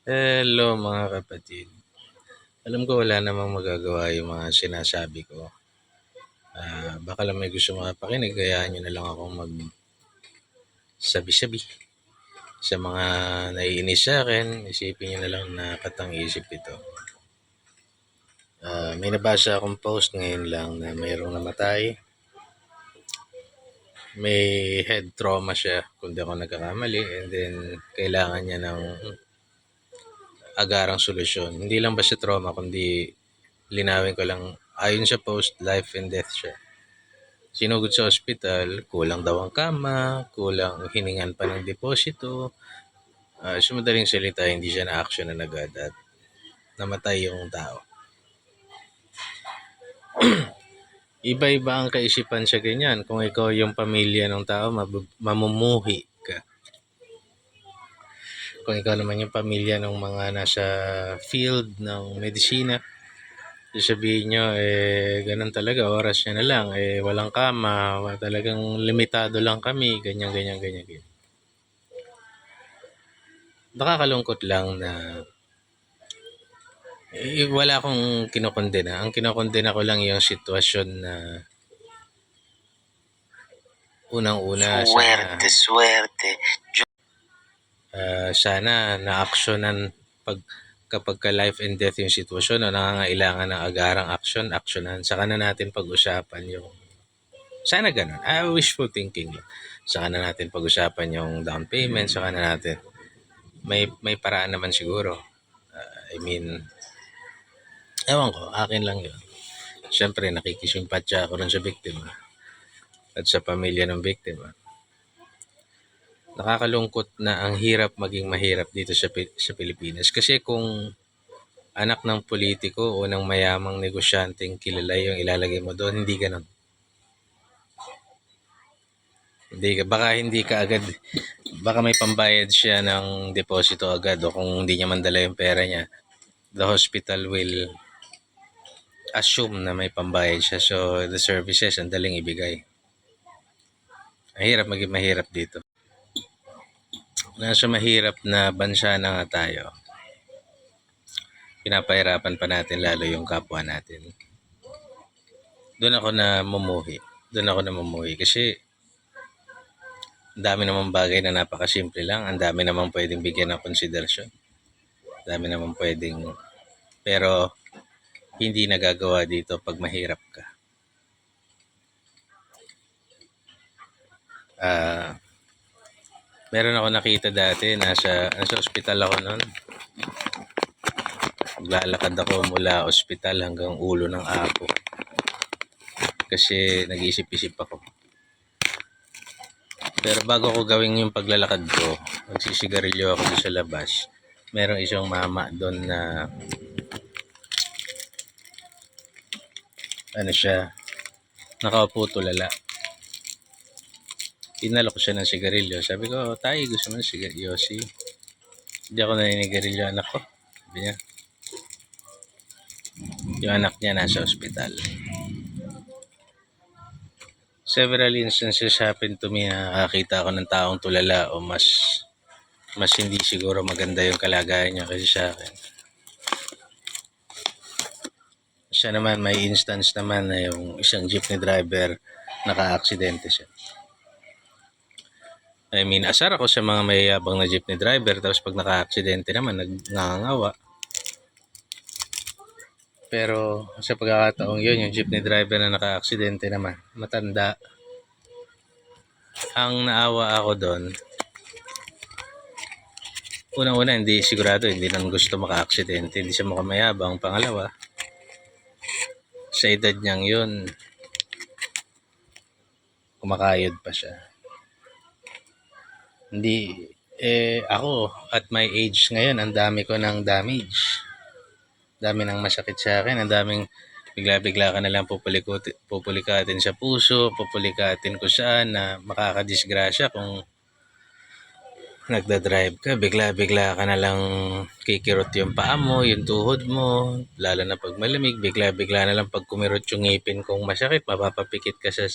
Hello mga kapatid. Alam ko wala namang magagawa yung mga sinasabi ko. Baka lang may gusto makapakinig, kaya nyo na lang akong magsabi-sabi. Sa mga naiinis sa akin, isipin nyo na lang na katang-isip ito. May nabasa akong post ngayon lang na mayroong namatay. May head trauma siya, kung di ako nagkakamali. And then, kailangan niya ng agarang solusyon. Hindi lang basta trauma, kundi linawin ko lang, ayon sa post, life and death siya. Sinugod sa ospital, kulang daw ang kama, kulang hiningan pa ng deposito. Sa madaling salita, hindi siya na-actionan agad at namatay yung tao. Iba-iba ang kaisipan sa ganyan. Kung ikaw yung pamilya ng tao, mamumuhi ka. Kung ikaw naman yung pamilya ng mga nasa field ng medisina, sasabihin nyo, ganun talaga, oras niya na lang, walang kama, talagang limitado lang kami, ganyan. Nakakalungkot lang na wala akong kinokondena. Ang kinokondena ko lang yung sitwasyon na unang-una Swerte. Sana na-actionan kapag ka life and death yung sitwasyon o nangangailangan ng agarang actionan. Saka na natin pag-usapan yung sana ganun. Wishful thinking lang. Saka na natin pag-usapan yung down payment. Saka na natin. May paraan naman siguro. Ewan ko, akin lang yun. Siyempre, nakikisimpatya ako rin sa biktima at sa pamilya ng biktima. Nakakalungkot na ang hirap maging mahirap dito sa Pilipinas. Kasi kung anak ng politiko o ng mayamang negosyanteng kilala yung ilalagay mo doon, hindi ganun. Baka hindi ka agad, baka may pambayad siya ng deposito agad o kung hindi niya mandala yung pera niya, the hospital will assume na may pambayad siya. So, the services, ang daling ibigay. Ang hirap maging mahirap dito. Nasa mahirap na bansa na nga tayo, pinapahirapan pa natin lalo yung kapwa natin. Doon ako na mumuhi kasi ang dami namang bagay na napakasimple lang. Ang dami namang pwedeng bigyan ng konsiderasyon. Dami namang pwedeng, pero hindi nagagawa dito pag mahirap ka. Meron ako nakita dati, nasa ospital ako noon. Naglalakad ako mula ospital hanggang ulo ng apo. Kasi nag-isip-isip ako. Pero bago ko gawin yung paglalakad ko, magsisigarilyo ako doon sa labas. Merong isang mama doon na nakaupo tulala. Tinalo ko siya ng sigarilyo. Sabi ko, tayo gusto mo ng sigarilyo? Hindi ako naninigarilyo anak ko. Sabi niya. Yung anak niya nasa ospital. Several instances happened to me na nakakita ako ng taong tulala o mas hindi siguro maganda yung kalagayan niya kasi sa akin. Siya naman, may instance naman na yung isang jeepney driver naka-aksidente siya. Asar ako sa mga mayayabang na jeepney driver, tapos pag naka-aksidente naman, nagngangawa. Pero sa pagkakataong yun, yung jeepney driver na naka-aksidente naman, matanda. Ang naawa ako doon, unang-una, hindi sigurado, hindi nang gusto maka-aksidente, hindi siya makamayabang. Pangalawa, sa edad niyang yun, kumakayod pa siya. Hindi, ako, at my age ngayon, ang dami ko ng damage. Dami nang masakit sa akin, ang daming bigla-bigla ka na lang pupulikatin sa puso, pupulikatin ko saan na makakadisgrasya kung nagdadrive ka, bigla-bigla ka na lang kikirot yung paa mo, yung tuhod mo, lalo na pag malamig, bigla-bigla na lang pag kumirot yung ngipin kung masakit, mapapapikit ka sa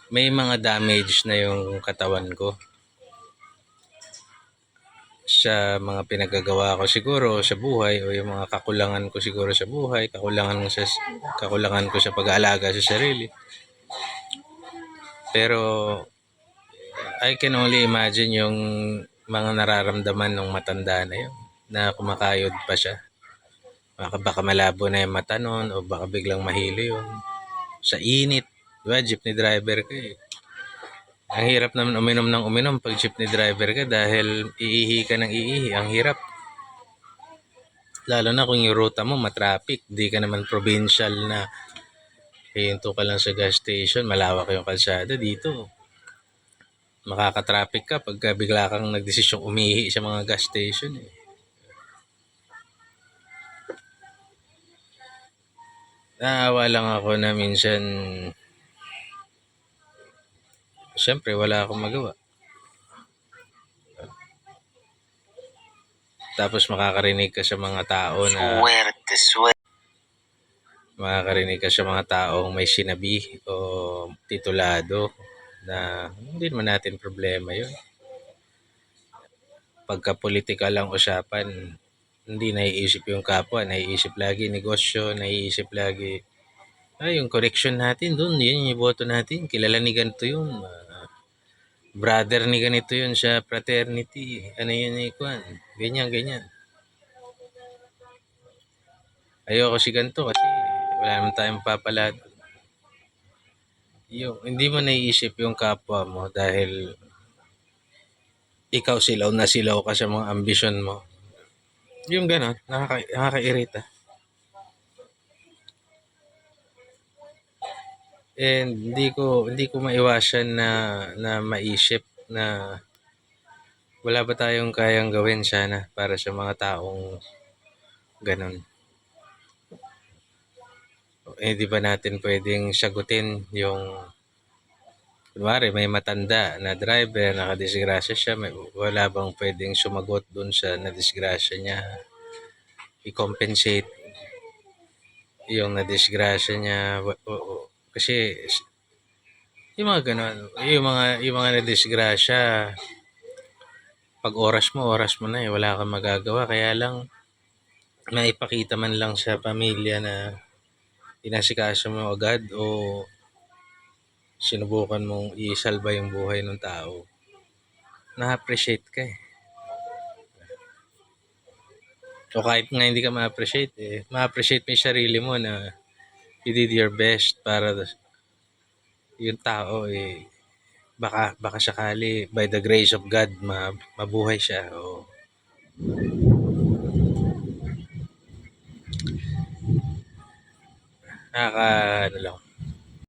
may mga damage na yung katawan ko. sa mga pinagagawa ko siguro sa buhay o yung mga kakulangan ko siguro sa buhay, kakulangan ko sa pag-aalaga sa sarili. Pero I can only imagine yung mga nararamdaman ng matanda na yun na kumakayod pa siya. Baka malabo na yung mata nun o baka biglang mahilo yun. Sa init, diba? Jeepney driver ka eh. Ang hirap naman uminom ng uminom pag jeepney driver ka dahil iihi ka ng iihi. Ang hirap. Lalo na kung yung ruta mo matraffic. Di ka naman provincial na hinto ka lang sa gas station. Malawak yung kalsada dito. Makaka-traffic ka pagka bigla kang nagdesisyong umihi sa mga gas station eh. Naawa lang ako na minsan siyempre wala akong magawa. Tapos makakarinig ka sa mga tao na makakarinig ka sa mga taong may sinabi o titulado na hindi naman natin problema yun. Pagka political ang usapan, hindi naiisip yung kapwa, naiisip lagi negosyo, naiisip lagi yung connection natin doon, yun yung boto natin, kilala ni ganito yun, brother ni ganito yun sa fraternity, ano yun ni Kwan, ganyan. Ayoko si ganito kasi wala naman tayong papala. Yung, hindi mo naiisip yung kapwa mo dahil ikaw silaw na silaw ka sa mga ambisyon mo. Yung gano'n, nakakairita. And hindi ko maiwasan na maisip na wala ba tayong kayang gawin sana para sa mga taong ganun. Di ba natin pwedeng sagutin yung kunwari may matanda na driver, nakadisgrasya siya, wala bang pwedeng sumagot dun sa nadisgrasya niya, i-compensate yung nadisgrasya niya, kasi yung mga ganun, yung mga nadisgrasya, pag oras mo na wala kang magagawa, kaya lang maipakita man lang sa pamilya na inasikaso mo agad o sinubukan mong isalba yung buhay ng tao, na-appreciate ka eh. O kahit nga hindi ka ma-appreciate ma-appreciate mo yung sarili mo na you did your best para yung tao baka sakali by the grace of God mabuhay siya o ano lang